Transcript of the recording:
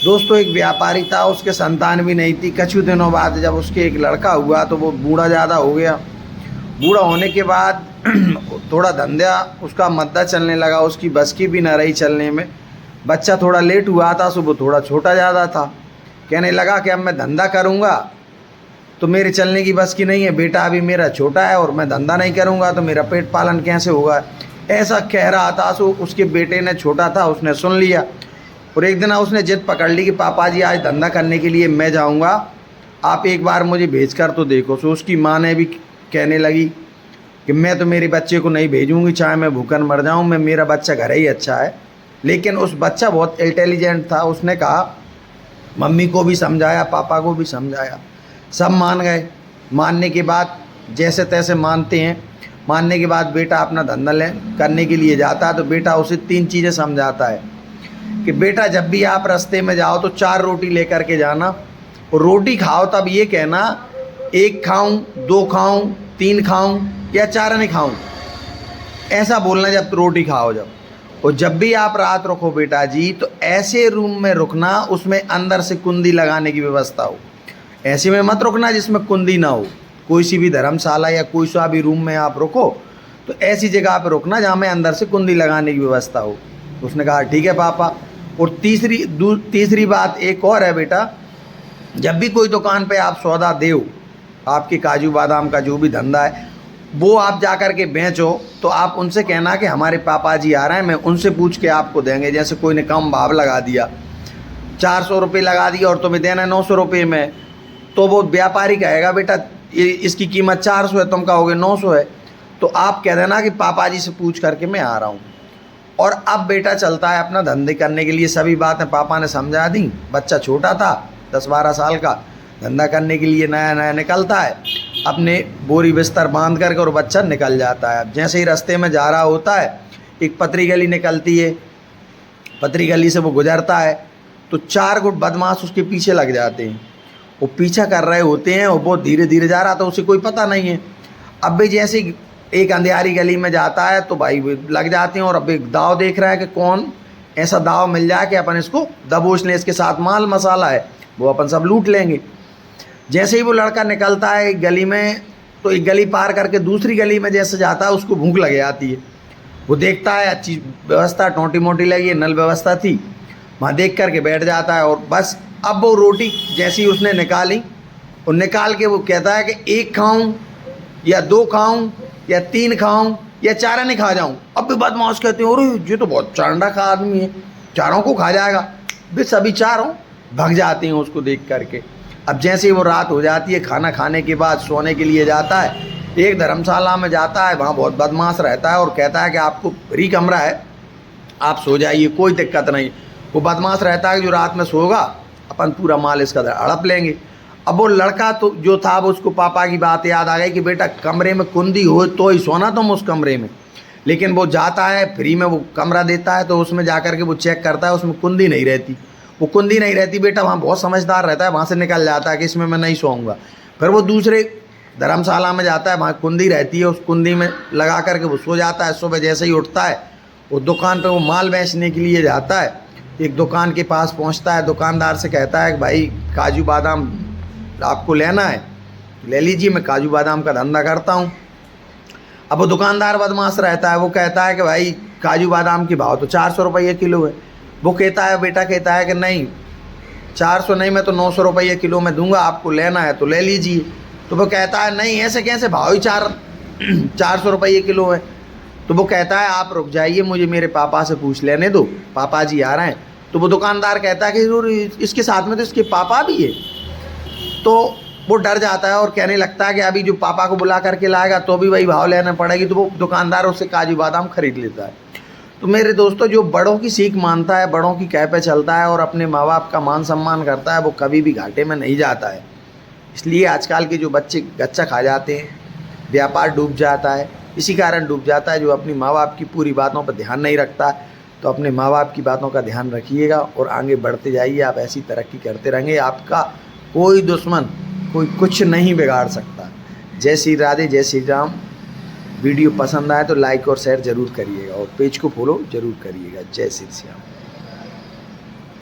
दोस्तों एक व्यापारी था, उसके संतान भी नहीं थी। कुछ दिनों बाद जब उसके एक लड़का हुआ तो वो बूढ़ा ज़्यादा हो गया। बूढ़ा होने के बाद थोड़ा धंधा उसका मंदा चलने लगा, उसकी बस की भी न रही चलने में। बच्चा थोड़ा लेट हुआ था, सो वो थोड़ा छोटा ज़्यादा था। कहने लगा कि अब मैं धंधा करूँगा तो मेरे चलने की बस की नहीं है, बेटा अभी मेरा छोटा है और मैं धंधा नहीं करूँगा तो मेरा पेट पालन कैसे होगा, ऐसा कह रहा था। सो उसके बेटे ने, छोटा था, उसने सुन लिया और एक दिन उसने जिद पकड़ ली कि पापा जी आज धंधा करने के लिए मैं जाऊंगा, आप एक बार मुझे भेज कर तो देखो। सो उसकी माँ ने भी कहने लगी कि मैं तो मेरे बच्चे को नहीं भेजूंगी, चाहे मैं भूखन मर जाऊं, मैं मेरा बच्चा घर ही अच्छा है। लेकिन उस बच्चा बहुत इंटेलिजेंट था, उसने कहा, मम्मी को भी समझाया, पापा को भी समझाया, सब मान गए। मानने के बाद जैसे तैसे मानते हैं, मानने के बाद बेटा अपना धंधा करने के लिए जाता है तो बेटा उसे 3 चीज़ें समझाता है कि बेटा जब भी आप रास्ते में जाओ तो 4 रोटी लेकर के जाना, और रोटी खाओ तब ये कहना 1 खाऊं, 2 खाऊं, 3 खाऊं या 4 नहीं खाऊं, ऐसा बोलना जब रोटी खाओ जब। और जब भी आप रात रुको बेटा जी तो ऐसे रूम में रुकना उसमें अंदर से कुंडी लगाने की व्यवस्था हो। ऐसे में मत रुकना जिसमें कुंडी ना हो। कोई सी भी धर्मशाला या कोई सा भी रूम में आप रुको तो ऐसी जगह पर रुकना जहाँ में अंदर से कुंडी लगाने की व्यवस्था हो। उसने कहा ठीक है पापा। और तीसरी बात एक और है बेटा, जब भी कोई दुकान पे आप सौदा देओ, आपके काजू बादाम का जो भी धंधा है वो आप जा कर के बेचो तो आप उनसे कहना कि हमारे पापा जी आ रहे हैं, मैं उनसे पूछ के आपको देंगे। जैसे कोई ने कम भाव लगा दिया, 400 रुपये लगा दिया और तुम्हें देना है 900 रुपये में, तो वो व्यापारी कहेगा बेटा इसकी कीमत 400 है, तुम कहोगे 900 है, तो आप कह देना कि पापा जी से पूछ करके मैं आ रहा हूँ। और अब बेटा चलता है अपना धंधे करने के लिए। सभी बातें पापा ने समझा दी। बच्चा छोटा था, 10-12 साल का, धंधा करने के लिए नया नया निकलता है, अपने बोरी बिस्तर बांध करके और बच्चा निकल जाता है। जैसे ही रास्ते में जा रहा होता है, एक पतरी गली निकलती है, पतरी गली से वो गुजरता है तो 4 गुट बदमाश उसके पीछे लग जाते हैं। वो पीछा कर रहे होते हैं और बहुत धीरे धीरे जा रहा था, उसे कोई पता नहीं है। अब भी जैसे एक अंधेरी गली में जाता है तो भाई लग जाते हैं और अब एक दाव देख रहा है कि कौन ऐसा दाव मिल जाए कि अपन इसको दबोच लें, इसके साथ माल मसाला है, वो अपन सब लूट लेंगे। जैसे ही वो लड़का निकलता है एक गली में, तो एक गली पार करके दूसरी गली में जैसे जाता है उसको भूख लग जाती है। वो देखता है अच्छी व्यवस्था, टोटी मोटी लगी है, नल व्यवस्था थी, वहाँ देख करके बैठ जाता है। और बस अब वो रोटी जैसी उसने निकाली और निकाल के वो कहता है कि 1 खाऊं या 2 खाऊं या 3 खाऊं या 4 नहीं खा जाऊं। अब भी बदमाश कहते हैं अरे ये तो बहुत चांडा का आदमी है, 4 को खा जाएगा। वे सभी 4 भाग जाते हैं उसको देख करके। अब जैसे ही वो रात हो जाती है, खाना खाने के बाद सोने के लिए जाता है, एक धर्मशाला में जाता है, वहाँ बहुत बदमाश रहता है और कहता है कि आपको फ्री कमरा है, आप सो जाइए, कोई दिक्कत नहीं। वो बदमाश रहता है कि जो रात में सोगा अपन पूरा माल इसका हड़प लेंगे। अब वो लड़का तो जो था वो उसको पापा की बात याद आ गई कि बेटा कमरे में कुंडी हो तो ही सोना तुम उस कमरे में। लेकिन वो जाता है, फ्री में वो कमरा देता है तो उसमें जा कर के वो चेक करता है, उसमें कुंडी नहीं रहती। वो कुंडी नहीं रहती बेटा, वहाँ बहुत समझदार रहता है, वहाँ से निकल जाता है कि इसमें मैं नहीं सोऊंगा। फिर वो दूसरे धर्मशाला में जाता है, वहाँ कुंडी रहती है, उस कुंडी में लगा करके वो सो जाता है। सुबह जैसे ही उठता है वो दुकान पर वो माल बेचने के लिए जाता है। एक दुकान के पास पहुँचता है, दुकानदार से कहता है कि भाई काजू बादाम आपको लेना है, ले लीजिए, मैं काजू बादाम का धंधा करता हूँ। अब वो दुकानदार बदमाश रहता है, वो कहता है कि भाई काजू बादाम की भाव तो 400 रुपये किलो है। वो कहता है, बेटा कहता है कि नहीं 400 नहीं, मैं तो 900 रुपये किलो में दूंगा, आपको लेना है तो ले लीजिए। तो वो कहता है नहीं ऐसे कैसे, भाव ही 400 रुपये किलो है। तो वो कहता है आप रुक जाइए, मुझे मेरे पापा से पूछ लेने दो, पापा जी आ रहे हैं। तो वो दुकानदार कहता है कि इसके साथ में तो इसके पापा भी है। तो वो डर जाता है और कहने लगता है कि अभी जो पापा को बुला करके लाएगा तो भी वही भाव लेना पड़ेगी। तो वो दुकानदार उससे काजू बादाम खरीद लेता है। तो मेरे दोस्तों, जो बड़ों की सीख मानता है, बड़ों की कह पे चलता है और अपने माँ बाप का मान सम्मान करता है, वो कभी भी घाटे में नहीं जाता है। इसलिए आजकल के जो बच्चे गच्चा खा जाते हैं, व्यापार डूब जाता है, इसी कारण डूब जाता है। जो अपनी माँ बाप की पूरी बातों पर ध्यान नहीं रखता, तो अपने माँ बाप की बातों का ध्यान रखिएगा और आगे बढ़ते जाइए। आप ऐसी तरक्की करते रहेंगे, आपका कोई दुश्मन, कोई कुछ नहीं बिगाड़ सकता। जय श्री राधे, जय श्री राम। वीडियो पसंद आए तो लाइक और शेयर ज़रूर करिएगा और पेज को फॉलो ज़रूर करिएगा। जय श्री श्याम।